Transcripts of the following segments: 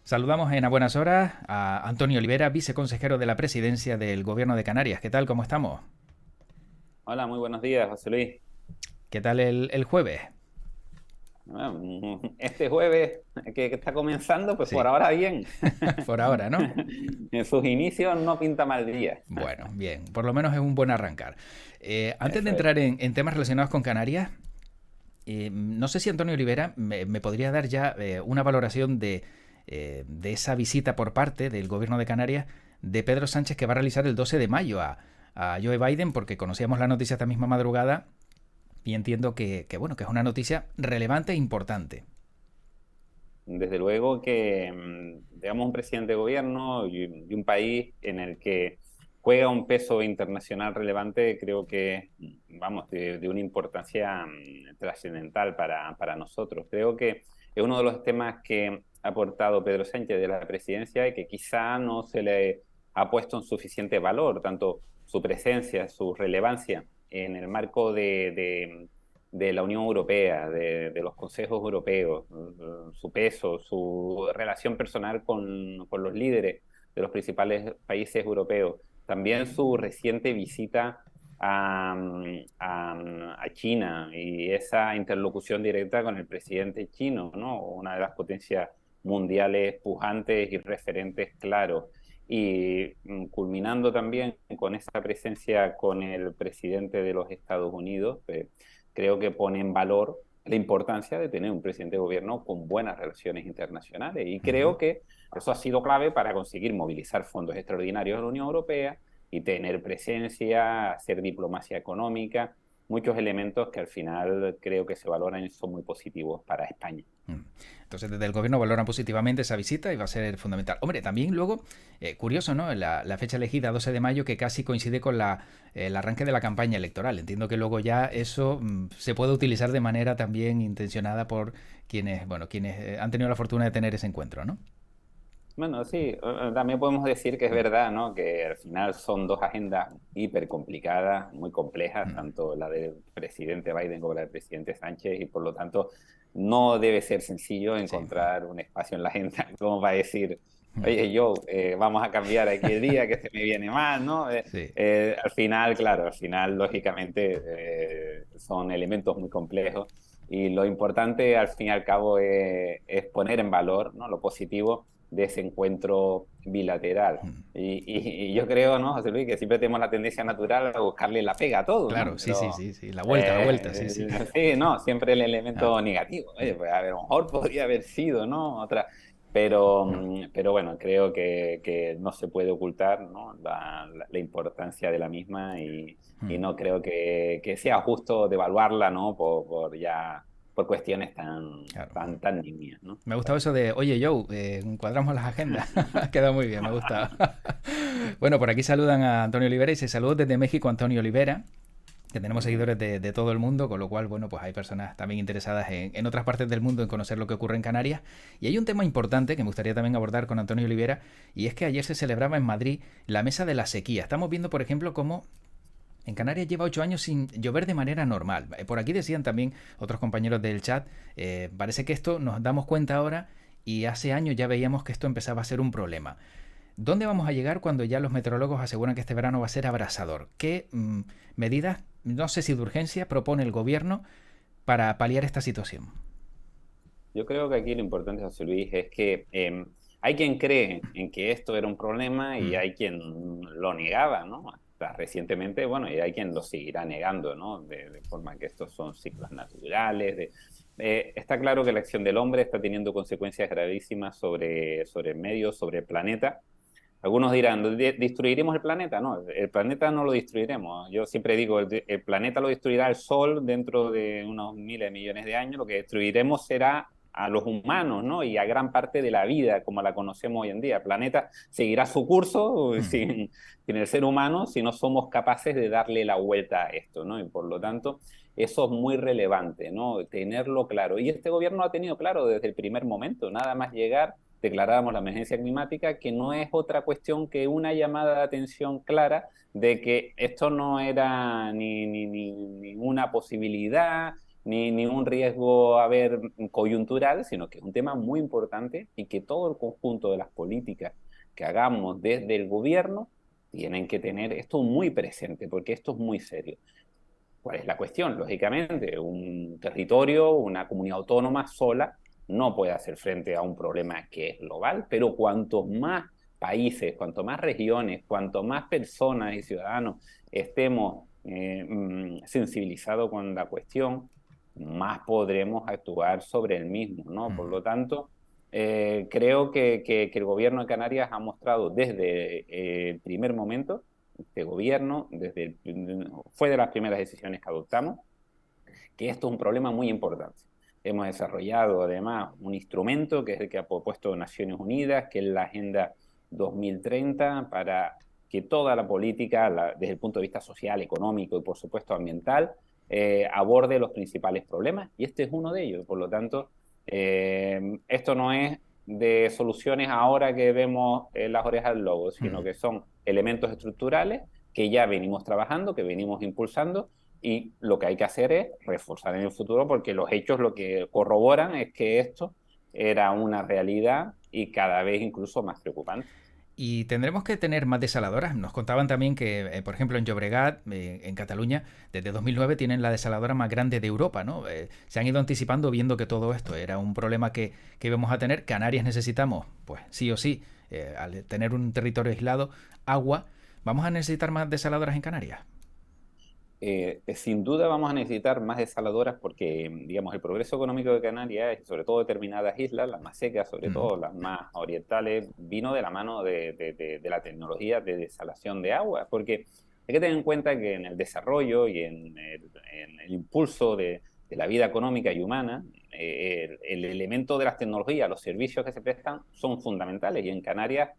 Saludamos en a buenas horas a Antonio Olivera, viceconsejero de la Presidencia del Gobierno de Canarias. ¿Qué tal? ¿Cómo estamos? Hola, muy buenos días, José Luis. ¿Qué tal el jueves? Este jueves que está comenzando, pues por Sí, ahora bien. por ahora, ¿no? En sus inicios no pinta mal día. Bueno, bien, por lo menos es un buen arrancar. Antes de Eso es. entrar en temas relacionados con Canarias, no sé si Antonio Olivera me podría dar ya una valoración de esa visita por parte del Gobierno de Canarias de Pedro Sánchez que va a realizar el 12 de mayo a Joe Biden, porque conocíamos la noticia esta misma madrugada y entiendo bueno, que es una noticia relevante e importante. Desde luego que, digamos, un presidente de gobierno y un país en el que juega un peso internacional relevante, creo que, vamos, de una importancia trascendental para nosotros. Creo que es uno de los temas que ha aportado Pedro Sánchez de la presidencia y que quizá no se le ha puesto en suficiente valor, tanto su presencia, su relevancia en el marco de la Unión Europea, de los consejos europeos, su peso, su relación personal con los líderes de los principales países europeos, también su reciente visita a China y esa interlocución directa con el presidente chino, ¿no? Una de las potencias mundiales pujantes y referentes claros. Y culminando también con esa presencia con el presidente de los Estados Unidos, creo que pone en valor la importancia de tener un presidente de gobierno con buenas relaciones internacionales. Y Uh -huh. creo que eso ha sido clave para conseguir movilizar fondos extraordinarios de la Unión Europea y tener presencia, hacer diplomacia económica, muchos elementos que al final creo que se valoran y son muy positivos para España. Entonces, desde el gobierno valoran positivamente esa visita y va a ser fundamental. Hombre, también luego, curioso, ¿no? La fecha elegida, 12 de mayo, que casi coincide con el arranque de la campaña electoral. Entiendo que luego ya eso se puede utilizar de manera también intencionada por quienes, bueno, quienes han tenido la fortuna de tener ese encuentro, ¿no? Bueno, sí, también podemos decir que es verdad, ¿no? Que al final son dos agendas hiper complicadas, muy complejas, tanto la del presidente Biden como la del presidente Sánchez, y por lo tanto no debe ser sencillo Sí. encontrar un espacio en la agenda como para decir, oye, yo, vamos a cambiar aquí el día, que se me viene mal, ¿no? Sí. Al final, claro, al final, lógicamente, son elementos muy complejos, y lo importante, al fin y al cabo, es poner en valor, ¿no? Lo positivo de ese encuentro bilateral. Y yo creo, ¿no, José Luis, que siempre tenemos la tendencia natural a buscarle la pega a todo, ¿no? Claro, sí, sí, Pero sí, sí. La vuelta, sí, sí. sí, no, siempre el Ah, elemento negativo. Oye, pues a ver, a lo mejor podría haber sido, ¿no? Otra. Pero, pero bueno, creo que no se puede ocultar, ¿no? La importancia de la misma, y no creo que sea justo devaluarla, ¿no? Por cuestiones claro. tan nimias, ¿no? Me ha gustado eso de, oye Joe, encuadramos las agendas. Ha quedado muy bien, me ha gustado. Bueno, por aquí saludan a Antonio Olivera y se saluda desde México Antonio Olivera, que tenemos Ujú. seguidores de todo el mundo, con lo cual, bueno, pues hay personas también interesadas en otras partes del mundo en conocer lo que ocurre en Canarias. Y hay un tema importante que me gustaría también abordar con Antonio Olivera, y es que ayer se celebraba en Madrid la Mesa de la Sequía. Estamos viendo, por ejemplo, cómo en Canarias lleva 8 años sin llover de manera normal. Por aquí decían también otros compañeros del chat, parece que esto nos damos cuenta ahora y hace años ya veíamos que esto empezaba a ser un problema. ¿Dónde vamos a llegar cuando ya los meteorólogos aseguran que este verano va a ser abrasador? ¿Qué medidas, no sé si de urgencia, propone el gobierno para paliar esta situación? Yo creo que aquí lo importante, José Luis, es que hay quien cree en que esto era un problema y Mm, hay quien lo negaba, ¿no? Hasta recientemente, bueno, y hay quien lo seguirá negando, ¿no? De forma que estos son ciclos naturales. Está claro que la acción del hombre está teniendo consecuencias gravísimas sobre el medio, sobre el planeta. Algunos dirán, ¿destruiremos el planeta? No, el planeta no lo destruiremos. Yo siempre digo, el planeta lo destruirá el Sol dentro de unos miles de millones de años. Lo que destruiremos será a los humanos, ¿no? Y a gran parte de la vida como la conocemos hoy en día. El planeta seguirá su curso mm, sin el ser humano si no somos capaces de darle la vuelta a esto, ¿no? Y por lo tanto, eso es muy relevante, ¿no? Tenerlo claro. Y este gobierno lo ha tenido claro desde el primer momento. Nada más llegar, declarábamos la emergencia climática, que no es otra cuestión que una llamada de atención clara de que esto no era ni una posibilidad, ni un riesgo, a ver, coyuntural, sino que es un tema muy importante y que todo el conjunto de las políticas que hagamos desde el gobierno tienen que tener esto muy presente, porque esto es muy serio. ¿Cuál es la cuestión? Lógicamente, un territorio, una comunidad autónoma sola no puede hacer frente a un problema que es global, pero cuanto más países, cuanto más regiones, cuanto más personas y ciudadanos estemos sensibilizados con la cuestión, más podremos actuar sobre el mismo, ¿no? Por lo tanto, creo que el gobierno de Canarias ha mostrado desde el primer momento este gobierno, fue de las primeras decisiones que adoptamos, que esto es un problema muy importante. Hemos desarrollado además un instrumento que es el que ha propuesto Naciones Unidas, que es la Agenda 2030, para que toda la política, desde el punto de vista social, económico y por supuesto ambiental, aborde los principales problemas, y este es uno de ellos. Por lo tanto, esto no es de soluciones ahora que vemos las orejas del lobo, sino que son elementos estructurales que ya venimos trabajando, que venimos impulsando, y lo que hay que hacer es reforzar en el futuro, porque los hechos lo que corroboran es que esto era una realidad y cada vez incluso más preocupante. Y tendremos que tener más desaladoras. Nos contaban también que, por ejemplo, en Llobregat, en Cataluña, desde 2009 tienen la desaladora más grande de Europa, ¿no? Se han ido anticipando viendo que todo esto era un problema que íbamos a tener. Canarias necesitamos, pues sí o sí, al tener un territorio aislado, agua. ¿Vamos a necesitar más desaladoras en Canarias? Sin duda vamos a necesitar más desaladoras porque, digamos, el progreso económico de Canarias, y sobre todo determinadas islas, las más secas, sobre Mm. todo las más orientales, vino de la mano de la tecnología de desalación de agua, porque hay que tener en cuenta que en el desarrollo y en el impulso de la vida económica y humana, el elemento de las tecnologías, los servicios que se prestan son fundamentales, y en Canarias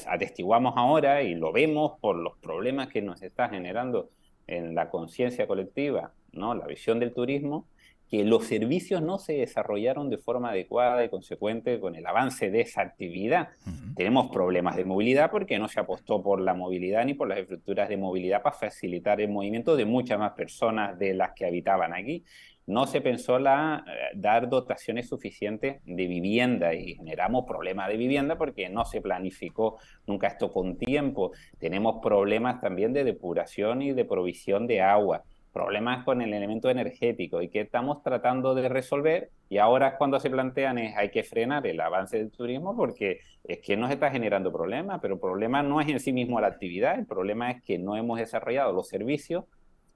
atestiguamos ahora y lo vemos por los problemas que nos está generando en la conciencia colectiva, ¿no? La visión del turismo, que los servicios no se desarrollaron de forma adecuada y consecuente con el avance de esa actividad. Mm. Tenemos problemas de movilidad porque no se apostó por la movilidad ni por las estructuras de movilidad para facilitar el movimiento de muchas más personas de las que habitaban aquí. No se pensó dar dotaciones suficientes de vivienda, y generamos problemas de vivienda porque no se planificó nunca esto con tiempo. Tenemos problemas también de depuración y de provisión de agua, problemas con el elemento energético, y que estamos tratando de resolver, y ahora cuando se plantean es hay que frenar el avance del turismo porque es que nos está generando problemas, pero el problema no es en sí mismo la actividad, el problema es que no hemos desarrollado los servicios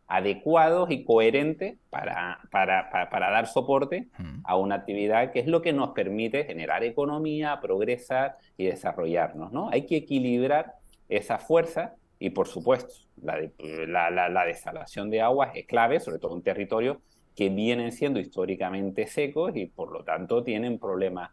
adecuados y coherentes para dar soporte Mm. a una actividad que es lo que nos permite generar economía, progresar y desarrollarnos, ¿no? Hay que equilibrar esa fuerza y, por supuesto, la desalación de aguas es clave, sobre todo en territorios que vienen siendo históricamente secos y, por lo tanto, tienen problemas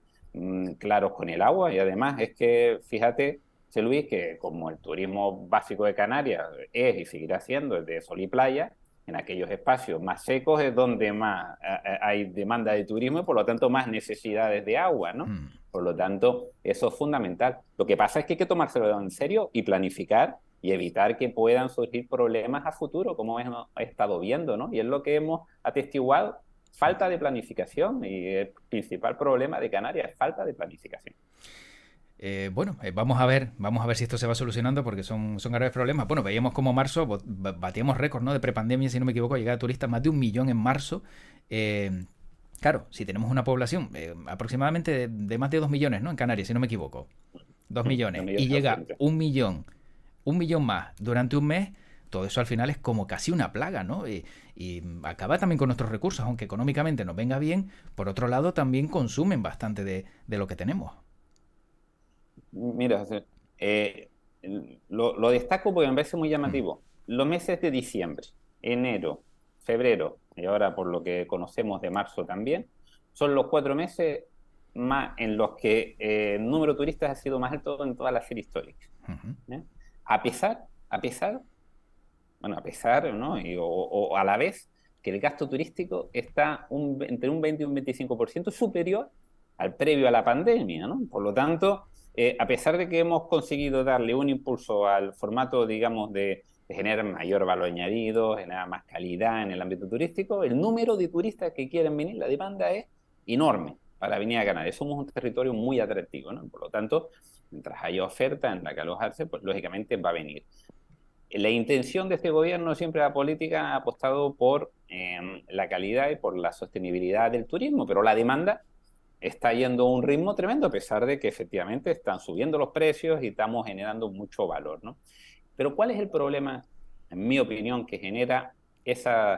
claros con el agua. Y además es que, fíjate, José Luis, que como el turismo básico de Canarias es y seguirá siendo el de sol y playa, en aquellos espacios más secos es donde más hay demanda de turismo y por lo tanto más necesidades de agua, ¿no? Mm. Por lo tanto, eso es fundamental. Lo que pasa es que hay que tomárselo en serio y planificar y evitar que puedan surgir problemas a futuro, como hemos estado viendo, ¿no? Y es lo que hemos atestiguado, falta de planificación, y el principal problema de Canarias es falta de planificación. Bueno, vamos a ver si esto se va solucionando porque son graves problemas. Bueno, veíamos como marzo batíamos récord, ¿no? De prepandemia, si no me equivoco, llegaba de turistas más de 1 millón en marzo. Eh, claro, si tenemos una población aproximadamente de más de 2 millones, ¿no? En Canarias, si no me equivoco. 2 millones. Y llega 1 millón más durante un mes. Todo eso al final es como casi una plaga, ¿no? Y acaba también con nuestros recursos, aunque económicamente nos venga bien. Por otro lado, también consumen bastante de lo que tenemos. Mira, José, lo destaco porque me parece muy Hmm. llamativo. Los meses de diciembre, enero, febrero y ahora por lo que conocemos de marzo también, son los 4 meses más en los que el número de turistas ha sido más alto en toda la serie histórica. Ujú. ¿Eh? A pesar, bueno, a pesar, ¿no? O a la vez que el gasto turístico está entre un 20 y un 25% superior al previo a la pandemia, ¿no? Por lo tanto, a pesar de que hemos conseguido darle un impulso al formato, digamos, genera mayor valor añadido, genera más calidad en el ámbito turístico. El número de turistas que quieren venir, la demanda es enorme para venir a Canarias. Somos un territorio muy atractivo, ¿no? Por lo tanto, mientras haya oferta en la que alojarse, pues lógicamente va a venir. La intención de este gobierno siempre, la política ha apostado por la calidad y por la sostenibilidad del turismo, pero la demanda está yendo a un ritmo tremendo, a pesar de que efectivamente están subiendo los precios y estamos generando mucho valor, ¿no? Pero ¿cuál es el problema, en mi opinión, que genera esa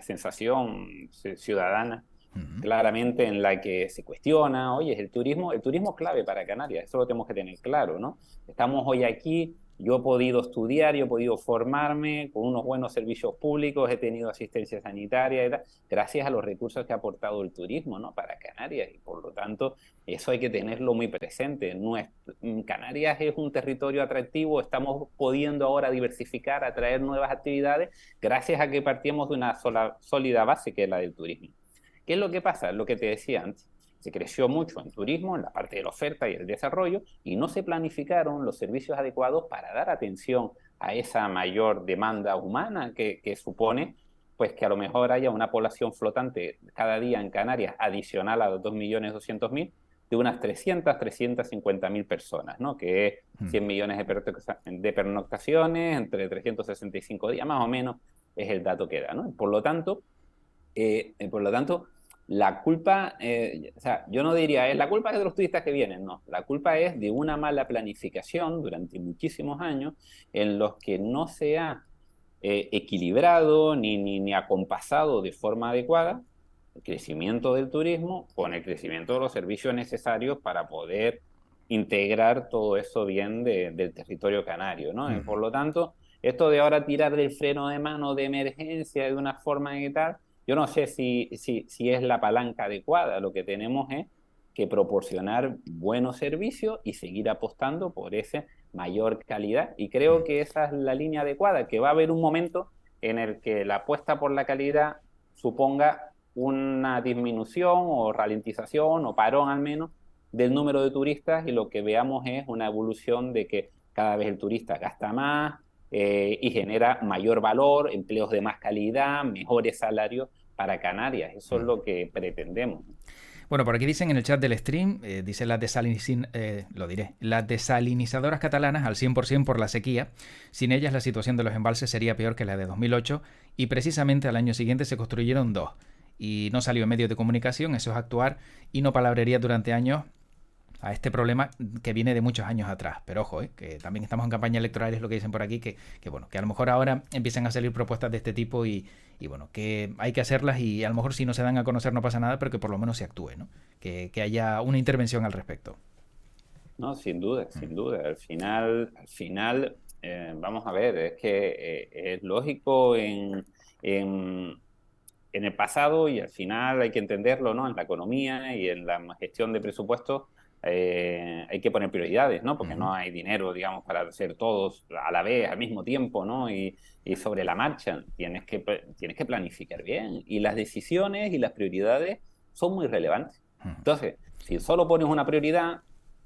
sensación ciudadana Ujú. claramente en la que se cuestiona, oye, el turismo es clave para Canarias, eso lo tenemos que tener claro, ¿no? Estamos hoy aquí, yo he podido estudiar, yo he podido formarme con unos buenos servicios públicos, he tenido asistencia sanitaria y tal, gracias a los recursos que ha aportado el turismo, ¿no? Para Canarias, y por lo tanto, eso hay que tenerlo muy presente. Canarias es un territorio atractivo, estamos pudiendo ahora diversificar, atraer nuevas actividades, gracias a que partimos de una sólida base que es la del turismo. ¿Qué es lo que pasa? Lo que te decía antes. Se creció mucho en turismo, en la parte de la oferta y el desarrollo, y no se planificaron los servicios adecuados para dar atención a esa mayor demanda humana que supone pues que a lo mejor haya una población flotante cada día en Canarias adicional a los 2.200.000 de unas 350.000 personas, ¿no? Que es Mm. 100 millones de pernoctaciones entre 365 días, más o menos es el dato que da, ¿no? Por lo tanto, la culpa, o sea, yo no diría, es la culpa es de los turistas que vienen, no. La culpa es de una mala planificación durante muchísimos años en los que no se ha equilibrado ni acompasado de forma adecuada el crecimiento del turismo con el crecimiento de los servicios necesarios para poder integrar todo eso bien del territorio canario, ¿no? Y Mm. por lo tanto, esto de ahora tirar del freno de mano de emergencia de una forma y tal, yo no sé si es la palanca adecuada. Lo que tenemos es que proporcionar buenos servicios y seguir apostando por esa mayor calidad. Y creo Mm. que esa es la línea adecuada, que va a haber un momento en el que la apuesta por la calidad suponga una disminución o ralentización o parón al menos del número de turistas, y lo que veamos es una evolución de que cada vez el turista gasta más, y genera mayor valor, empleos de más calidad, mejores salarios para Canarias. Eso es Mm. lo que pretendemos. Bueno, por aquí dicen en el chat del stream, dicen las desalinizadoras catalanas al 100% por la sequía. Sin ellas la situación de los embalses sería peor que la de 2008 y precisamente al año siguiente se construyeron dos. Y no salió en medios de comunicación, eso es actuar y no palabrería durante años a este problema que viene de muchos años atrás. Pero ojo, que también estamos en campaña electoral, es lo que dicen por aquí, que bueno, que a lo mejor ahora empiezan a salir propuestas de este tipo y bueno, que hay que hacerlas y a lo mejor si no se dan a conocer no pasa nada, pero que por lo menos se actúe, ¿no? Que haya una intervención al respecto. No, sin duda, Mm. sin duda. Al final, vamos a ver, es que es lógico en, en el pasado, y al final hay que entenderlo, ¿no? En la economía y en la gestión de presupuestos, hay que poner prioridades, ¿no? Porque Ujú. no hay dinero, digamos, para hacer todos a la vez, al mismo tiempo, ¿no? Y sobre la marcha tienes que planificar bien. Y las decisiones y las prioridades son muy relevantes. Ujú. Entonces, si solo pones una prioridad,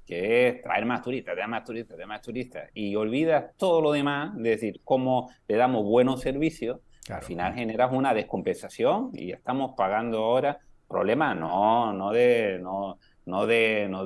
que es traer más turistas, traer más turistas, traer más turistas, y olvidas todo lo demás, es decir, cómo le damos buenos servicios, al Claro. final generas una descompensación y estamos pagando ahora problemas no de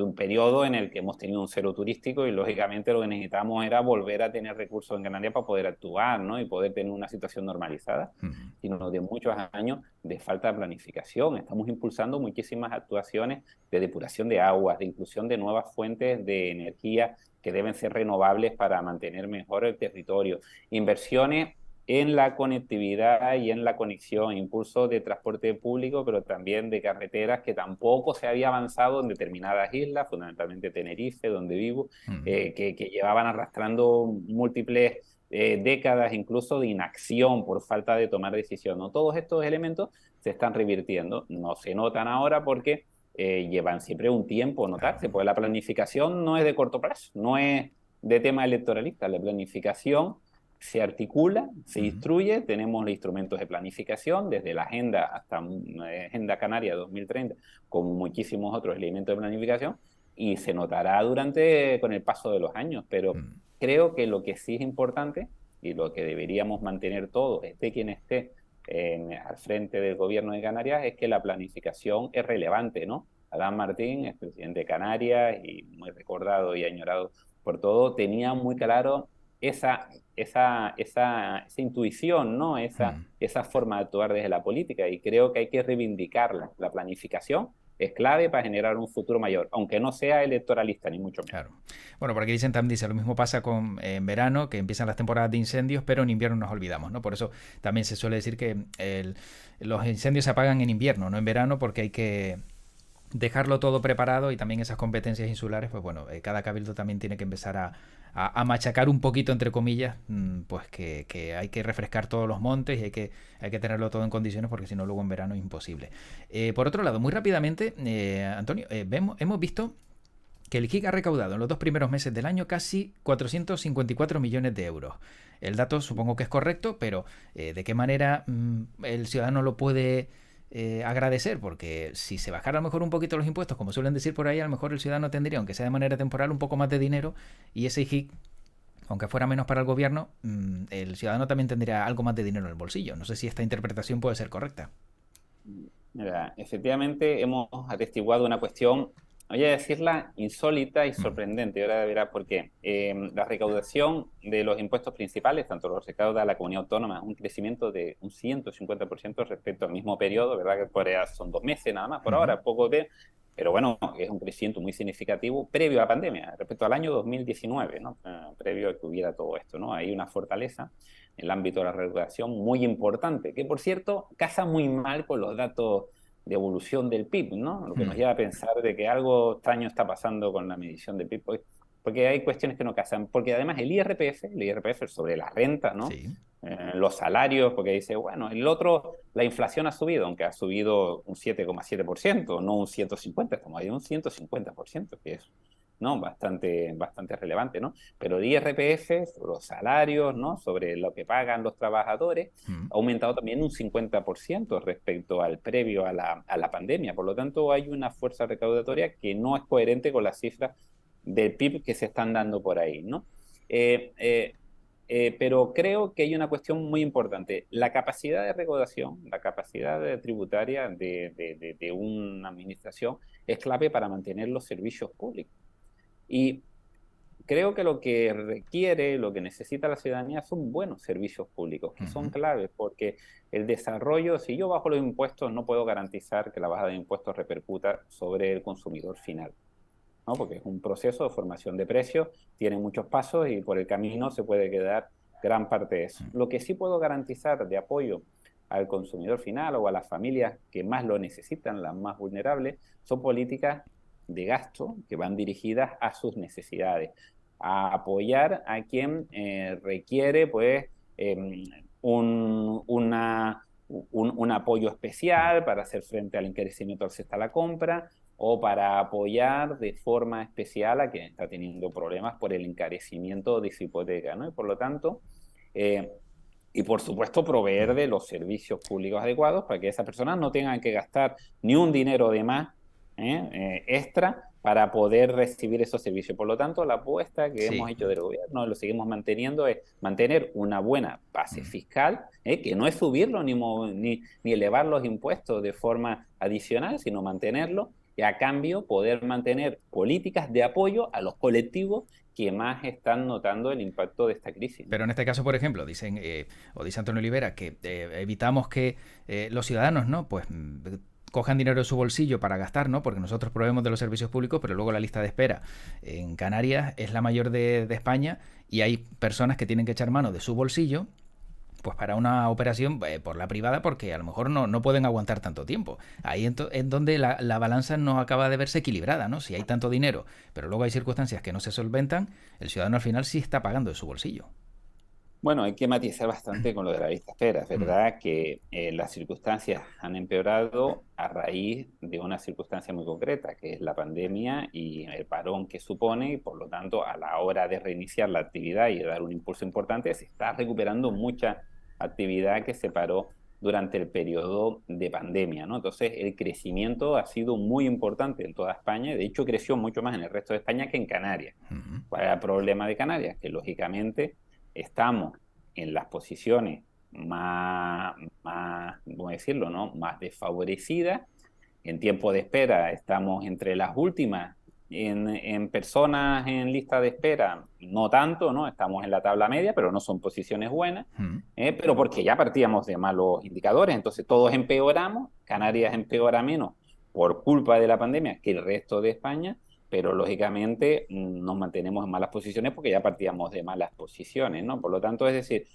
un periodo en el que hemos tenido un cero turístico, y lógicamente lo que necesitamos era volver a tener recursos en Canarias para poder actuar, ¿no? Y poder tener una situación normalizada, Ujú. sino de muchos años de falta de planificación. Estamos impulsando muchísimas actuaciones de depuración de aguas, de inclusión de nuevas fuentes de energía que deben ser renovables para mantener mejor el territorio, inversiones en la conectividad y en la conexión, impulso de transporte público, pero también de carreteras, que tampoco se había avanzado en determinadas islas, fundamentalmente Tenerife, donde vivo, Ujú. que llevaban arrastrando múltiples décadas incluso de inacción por falta de tomar decisión, ¿no? Todos estos elementos se están revirtiendo, no se notan ahora porque llevan siempre un tiempo Claro. notarse, porque la planificación no es de corto plazo, no es de tema electoralista, la planificación se articula, se Ujú. instruye, tenemos los instrumentos de planificación, desde la agenda hasta Agenda Canaria 2030, con muchísimos otros elementos de planificación, y se notará con el paso de los años, pero Mm. creo que lo que sí es importante y lo que deberíamos mantener todos, esté quien esté al frente del gobierno de Canarias, es que la planificación es relevante, ¿no? Adán Martín, es presidente de Canarias y muy recordado y añorado por todo, tenía muy claro esa intuición, ¿no? Mm. Esa forma de actuar desde la política, y creo que hay que reivindicarla. La planificación es clave para generar un futuro mayor, aunque no sea electoralista, ni mucho menos. Claro. Bueno, por aquí dicen también, dice, lo mismo pasa con en verano, que empiezan las temporadas de incendios, pero en invierno nos olvidamos, ¿no? Por eso también se suele decir que los incendios se apagan en invierno, no en verano, porque hay que dejarlo todo preparado, y también esas competencias insulares, pues bueno, cada cabildo también tiene que empezar a machacar un poquito, entre comillas, pues que hay que refrescar todos los montes y hay que tenerlo todo en condiciones, porque si no luego en verano es imposible. Por otro lado, muy rápidamente, Antonio, hemos visto que el GIC ha recaudado en los 2 primeros meses del año casi 454 millones de euros. El dato supongo que es correcto, pero ¿de qué manera el ciudadano lo puede agradecer? Porque si se bajara a lo mejor un poquito los impuestos, como suelen decir por ahí, a lo mejor el ciudadano tendría, aunque sea de manera temporal, un poco más de dinero, y ese GIC, aunque fuera menos para el gobierno, el ciudadano también tendría algo más de dinero en el bolsillo. No sé si esta interpretación puede ser correcta. Mira, efectivamente hemos atestiguado una cuestión, voy a decirla, insólita y Mm. sorprendente. Ahora verás por qué. La recaudación de los impuestos principales, tanto los recauda la comunidad autónoma, un crecimiento de un 150% respecto al mismo periodo, ¿verdad? Que por ahora son 2 meses nada más, por Ujú. ahora, poco de... Pero bueno, es un crecimiento muy significativo previo a la pandemia, respecto al año 2019, ¿no? Previo a que hubiera todo esto, ¿no? Hay una fortaleza en el ámbito de la regulación muy importante, que por cierto casa muy mal con los datos de evolución del PIB, ¿no? Lo que nos Mm. lleva a pensar de que algo extraño está pasando con la medición del PIB, porque hay cuestiones que no casan, porque además el IRPF es sobre la renta, ¿no? Sí. Los salarios, porque dice, bueno, el otro, la inflación ha subido, aunque ha subido un 7,7%, no un 150, como hay un 150%, que es, ¿no? Bastante relevante, ¿no? Pero el IRPF, sobre los salarios, ¿no? Sobre lo que pagan los trabajadores, Mm. ha aumentado también un 50% respecto al previo a la pandemia. Por lo tanto, hay una fuerza recaudatoria que no es coherente con las cifras del PIB que se están dando por ahí, ¿no? Eh, eh, pero creo que hay una cuestión muy importante. La capacidad de recaudación, la capacidad tributaria de una administración es clave para mantener los servicios públicos. Y creo que lo que requiere, lo que necesita la ciudadanía son buenos servicios públicos, que son Ujú. claves, porque el desarrollo, si yo bajo los impuestos, no puedo garantizar que la bajada de impuestos repercuta sobre el consumidor final, ¿no? Porque es un proceso de formación de precios, tiene muchos pasos y por el camino se puede quedar gran parte de eso. Lo que sí puedo garantizar de apoyo al consumidor final o a las familias que más lo necesitan, las más vulnerables, son políticas de gasto que van dirigidas a sus necesidades, a apoyar a quien requiere pues un apoyo Mm. especial para hacer frente al encarecimiento del cesta a la compra, o para apoyar de forma especial a quien está teniendo problemas por el encarecimiento de su hipoteca, ¿no? Y por lo tanto, eh, y por supuesto, proveer Mm. de los servicios públicos adecuados para que esas personas no tengan que gastar ni un dinero de más extra para poder recibir esos servicios. Por lo tanto, la apuesta que Sí. hemos hecho del gobierno, lo seguimos manteniendo, es mantener una buena base Mm. fiscal, que no es subirlo ni elevar los impuestos de forma adicional, sino mantenerlo, y a cambio poder mantener políticas de apoyo a los colectivos que más están notando el impacto de esta crisis, ¿no? Pero en este caso, por ejemplo, dicen, o dice Antonio Olivera, que evitamos que los ciudadanos, ¿no? Pues cojan dinero de su bolsillo para gastar, ¿no? Porque nosotros proveemos de los servicios públicos, pero luego la lista de espera en Canarias es la mayor de España, y hay personas que tienen que echar mano de su bolsillo pues para una operación por la privada, porque a lo mejor no pueden aguantar tanto tiempo. Ahí es donde la balanza no acaba de verse equilibrada, ¿no? Si hay tanto dinero, pero luego hay circunstancias que no se solventan, el ciudadano al final sí está pagando de su bolsillo. Bueno, hay que matizar bastante con lo de la lista espera. Es Mm. verdad que las circunstancias han empeorado a raíz de una circunstancia muy concreta, que es la pandemia y el parón que supone, y por lo tanto, a la hora de reiniciar la actividad y de dar un impulso importante, se está recuperando mucha actividad que se paró durante el periodo de pandemia, ¿no? Entonces, el crecimiento ha sido muy importante en toda España, de hecho, creció mucho más en el resto de España que en Canarias. Mm. ¿Cuál era el problema de Canarias? Que lógicamente estamos en las posiciones más, ¿cómo decirlo, no? Más desfavorecidas. En tiempo de espera estamos entre las últimas. En personas en lista de espera, no tanto, ¿no? Estamos en la tabla media, pero no son posiciones buenas, Mm. pero porque ya partíamos de malos indicadores, entonces todos empeoramos, Canarias empeora menos por culpa de la pandemia que el resto de España, pero lógicamente nos mantenemos en malas posiciones porque ya partíamos de malas posiciones, ¿no? Por lo tanto, es decir,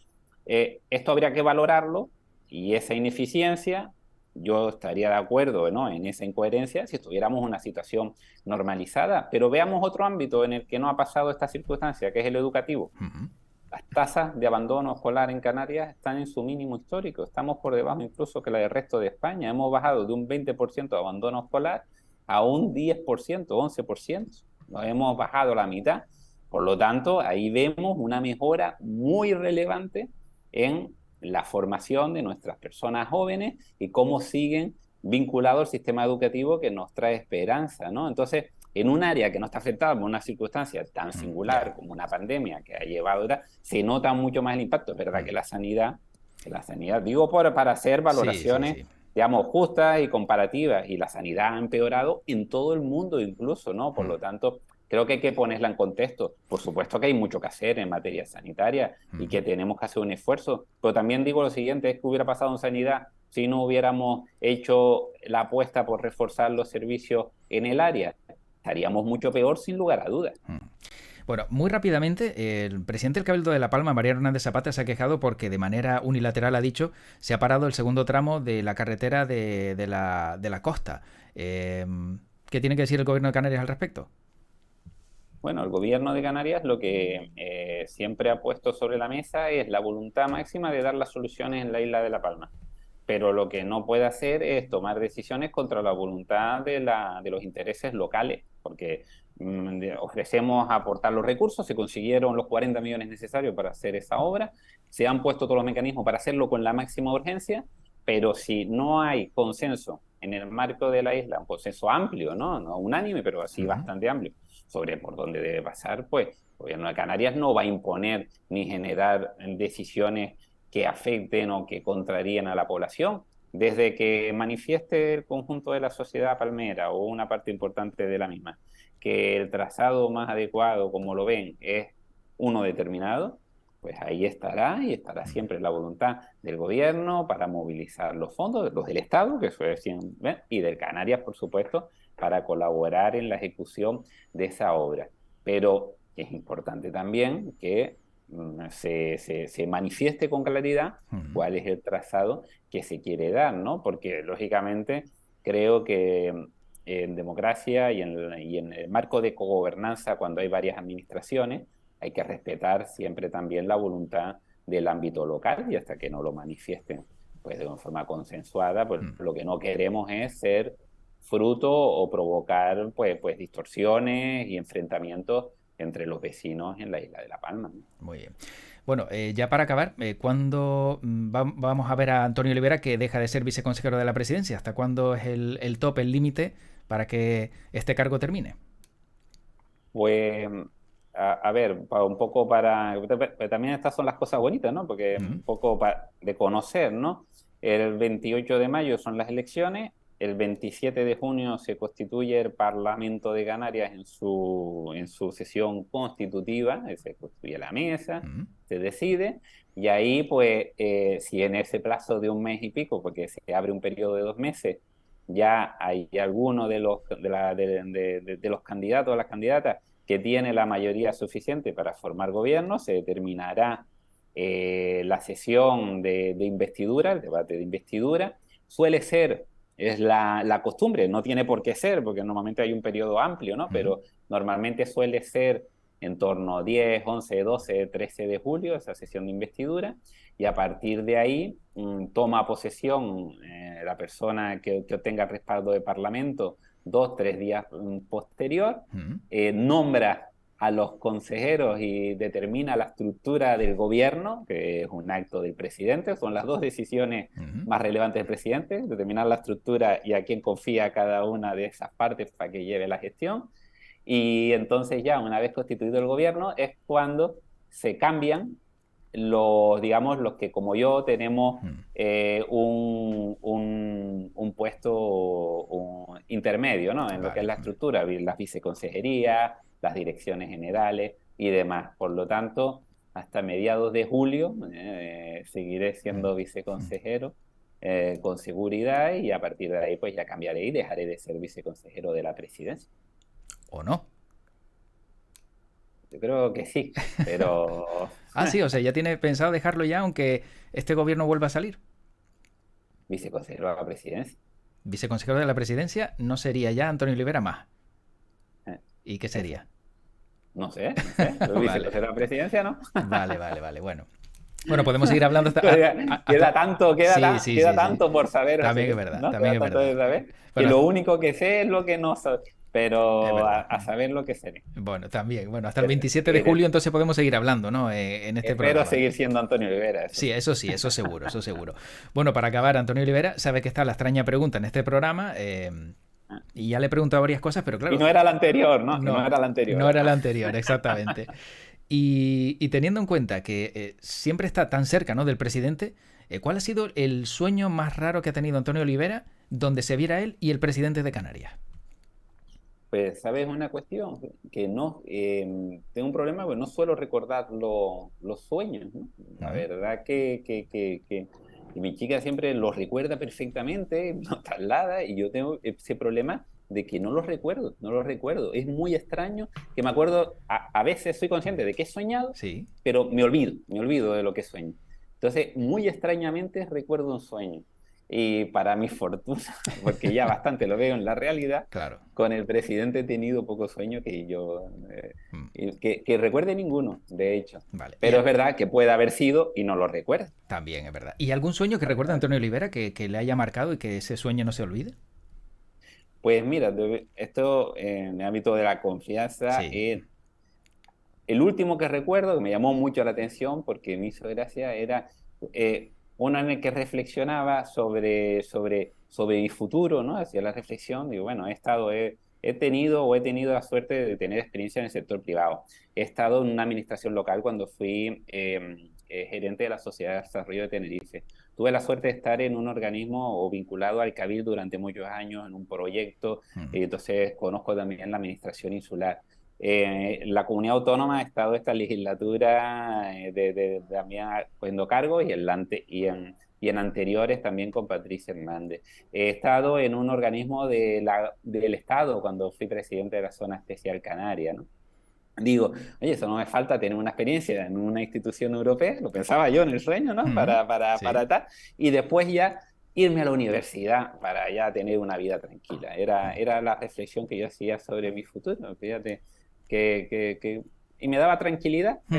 esto habría que valorarlo y esa ineficiencia, yo estaría de acuerdo, ¿no? En esa incoherencia si estuviéramos en una situación normalizada, pero veamos otro ámbito en el que no ha pasado esta circunstancia, que es el educativo. Ujú. Las tasas de abandono escolar en Canarias están en su mínimo histórico, estamos por debajo incluso que la del resto de España. Hemos bajado de un 20% de abandono escolar a un 10%, 11%. Nos hemos bajado la mitad. Por lo tanto, ahí vemos una mejora muy relevante en la formación de nuestras personas jóvenes y cómo siguen vinculados al sistema educativo que nos trae esperanza, ¿no? Entonces, en un área que no está afectada por una circunstancia tan Ya. singular como una pandemia que ha llevado, se nota mucho más el impacto. Es verdad Mm. que la sanidad, digo para hacer Sí, sí, valoraciones, sí. digamos, justas y comparativas, y la sanidad ha empeorado en todo el mundo incluso, ¿no? Por Mm. lo tanto, creo que hay que ponerla en contexto. Por supuesto que hay mucho que hacer en materia sanitaria y Mm. que tenemos que hacer un esfuerzo, pero también digo lo siguiente, es que hubiera pasado en sanidad si no hubiéramos hecho la apuesta por reforzar los servicios en el área. Estaríamos mucho peor sin lugar a dudas. Mm. Bueno, muy rápidamente, el presidente del Cabildo de La Palma, Mariano Hernández Zapata, se ha quejado porque de manera unilateral ha dicho se ha parado el segundo tramo de la carretera de la costa. Eh, ¿Qué tiene que decir el gobierno de Canarias al respecto? Bueno, el gobierno de Canarias lo que siempre ha puesto sobre la mesa es la voluntad máxima de dar las soluciones en la isla de La Palma. Pero lo que no puede hacer es tomar decisiones contra la voluntad de los intereses locales, porque ofrecemos aportar los recursos, se consiguieron los 40 millones necesarios para hacer esa obra, se han puesto todos los mecanismos para hacerlo con la máxima urgencia, pero si no hay consenso en el marco de la isla, un consenso amplio, ¿no? No unánime, pero así Ujú. bastante amplio, sobre por dónde debe pasar, pues el gobierno de Canarias no va a imponer ni generar decisiones que afecten o que contraríen a la población. Desde que manifieste el conjunto de la sociedad palmera o una parte importante de la misma que el trazado más adecuado, como lo ven, es uno determinado, pues ahí estará y estará siempre la voluntad del gobierno para movilizar los fondos, los del Estado, que eso es, y del Canarias, por supuesto, para colaborar en la ejecución de esa obra. Pero es importante también que se manifieste con claridad Ujú. cuál es el trazado que se quiere dar, ¿no? Porque lógicamente creo que en democracia y en el marco de cogobernanza, cuando hay varias administraciones, hay que respetar siempre también la voluntad del ámbito local y hasta que no lo manifiesten pues de una forma consensuada, pues Mm. lo que no queremos es ser fruto o provocar pues distorsiones y enfrentamientos entre los vecinos en la isla de La Palma, ¿no? Muy bien. Bueno, ya para acabar, ¿cuándo vamos a ver a Antonio Olivera que deja de ser viceconsejero de la presidencia? ¿Hasta cuándo es el tope, el límite para que este cargo termine? Pues, a ver, un poco pero también estas son las cosas bonitas, ¿no? Porque Mm. un poco de conocer, ¿no? El 28 de mayo son las elecciones, el 27 de junio se constituye el Parlamento de Canarias en su sesión constitutiva, se constituye la mesa, Mm. se decide, y ahí, pues, si en ese plazo de un mes y pico, porque se abre un periodo de 2 meses, ya hay alguno de los candidatos o las candidatas que tiene la mayoría suficiente para formar gobierno, se determinará la sesión de investidura, el debate de investidura. Suele ser, es la costumbre, no tiene por qué ser, porque normalmente hay un periodo amplio, ¿no? Mm. Pero normalmente suele ser en torno a 10, 11, 12, 13 de julio, esa sesión de investidura, y a partir de ahí toma posesión la persona que obtenga el respaldo de Parlamento 2, 3 días posterior, Mm. nombra a los consejeros y determina la estructura del gobierno, que es un acto del presidente, son las dos decisiones Mm. más relevantes del presidente, determinar la estructura y a quién confía cada una de esas partes para que lleve la gestión. Y entonces ya, una vez constituido el gobierno, es cuando se cambian digamos, los que como yo tenemos Mm. un puesto intermedio, ¿no? En lo que es Vale. la estructura, las viceconsejerías, las direcciones generales y demás. Por lo tanto, hasta mediados de julio seguiré Mm. siendo Mm. viceconsejero con seguridad, y a partir de ahí pues ya cambiaré y dejaré de ser viceconsejero de la presidencia. ¿O no? Yo creo que sí, pero Ah, sí, o sea, ya tiene pensado dejarlo ya, aunque este gobierno vuelva a salir. viceconsejero de la presidencia. Viceconsejero de la presidencia no sería ya Antonio Olivera más. Eh, ¿Y qué Eso. sería? No sé, no sé. Pero Vale, viceconsejero de la presidencia, ¿no? vale, vale, vale. Bueno. Bueno, podemos seguir hablando Queda tanto, Sí, sí, queda sí, sí. tanto por saber, También es José, verdad, ¿no? también Queda es tanto de verdad. saber, que Bueno, lo único que sé es lo que no sé, es pero verdad. a saber lo que sé. Bueno, también. Bueno, hasta el Eh, 27 de julio seguiré- entonces podemos seguir hablando, ¿no? En este Espero programa. seguir siendo Antonio Rivera, eso Sí, sí. eso seguro, eso seguro. Bueno, para acabar, Antonio Olivera, sabe que está la extraña pregunta en este programa, Ah. y ya le he preguntado varias cosas, pero Y claro, no era la anterior, ¿no? Y no no, era la anterior. no era la anterior, exactamente. Y teniendo en cuenta que siempre está tan cerca, ¿no?, del presidente, ¿cuál ha sido el sueño más raro que ha tenido Antonio Olivera donde se viera él y el presidente de Canarias? Pues, ¿sabes una cuestión? Que no, tengo un problema, pues no suelo recordar los sueños, ¿no? La ¿Mm? verdad que mi chica siempre los recuerda perfectamente, los traslada, y yo tengo ese problema de que no los recuerdo, no los recuerdo. Es muy extraño que me acuerdo, a veces soy consciente de que he soñado, Sí. pero me olvido de lo que sueño. Entonces, muy extrañamente recuerdo un sueño. Y para mi fortuna, porque ya bastante lo veo en la realidad, Claro. con el presidente he tenido poco sueño Mm. que recuerde ninguno, de hecho. Vale. Pero es verdad que puede haber sido y no lo recuerdo. También es verdad. ¿Y algún sueño que recuerde a Antonio Olivera que le haya marcado y que ese sueño no se olvide? Pues mira, esto en el ámbito de la confianza, Sí. el último que recuerdo, que me llamó mucho la atención porque me hizo gracia, era uno en el que reflexionaba sobre mi futuro, ¿no? Hacía la reflexión, digo, bueno, he tenido la suerte de tener experiencia en el sector privado. He estado en una administración local cuando fui gerente de la Sociedad de Desarrollo de Tenerife. Tuve la suerte de estar en un organismo o vinculado al Cabildo durante muchos años en un proyecto, Mm. y entonces conozco también la administración insular. La comunidad autónoma ha estado esta legislatura también cogiendo cargos, y en anteriores también con Patricia Hernández. He estado en un organismo del Estado cuando fui presidente de la Zona Especial Canaria, ¿no? Digo, oye, eso no me falta tener una experiencia en una institución europea, lo pensaba yo en el sueño, ¿no? Mm. Sí. Para tal, y después ya irme a la universidad para ya tener una vida tranquila. Mm. Era la reflexión que yo hacía sobre mi futuro, fíjate, y me daba tranquilidad Mm.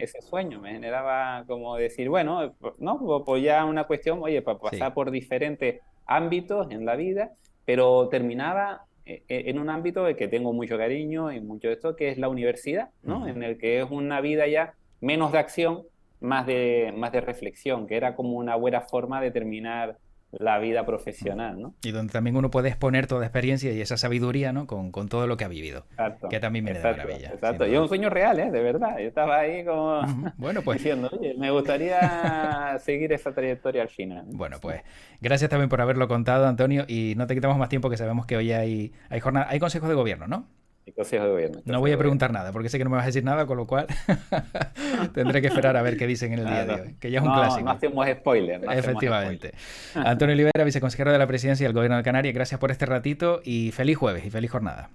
ese sueño, me generaba como decir, bueno, no, pues ya una cuestión, oye, para Sí. pasar por diferentes ámbitos en la vida, pero terminaba en un ámbito de que tengo mucho cariño y mucho de esto, que es la universidad, ¿no? Mm. En el que es una vida ya menos de acción, más de reflexión, que era como una buena forma de terminar la vida Mm. profesional, ¿no? Y donde también uno puede exponer toda experiencia y esa sabiduría, ¿no? Con todo lo que ha vivido. Que Exacto, también viene de exacto, maravilla, sin exacto. Y es duda. un sueño real, ¿eh? De verdad. Yo estaba ahí como Ujú. Bueno, pues diciendo, oye, me gustaría seguir esa trayectoria al final, ¿no? Bueno, pues gracias también por haberlo contado, Antonio, y no te quitamos más tiempo que sabemos que hoy hay jornada, hay consejos de gobierno, ¿no? El Consejo de Gobierno, el No Consejo voy de a Gobierno. preguntar nada, porque sé que no me vas a decir nada, con lo cual tendré que esperar a ver qué dicen en el día Ah, de no, hoy, que ya es un no clásico. hacemos spoiler, no hacemos spoiler. Efectivamente. Antonio Olivera, viceconsejero de la Presidencia del Gobierno de Canarias, gracias por este ratito y feliz jueves y feliz jornada.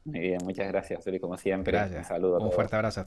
Muy bien, muchas gracias, Suri, como siempre. Un Gracias. saludo a Un fuerte todos. abrazo.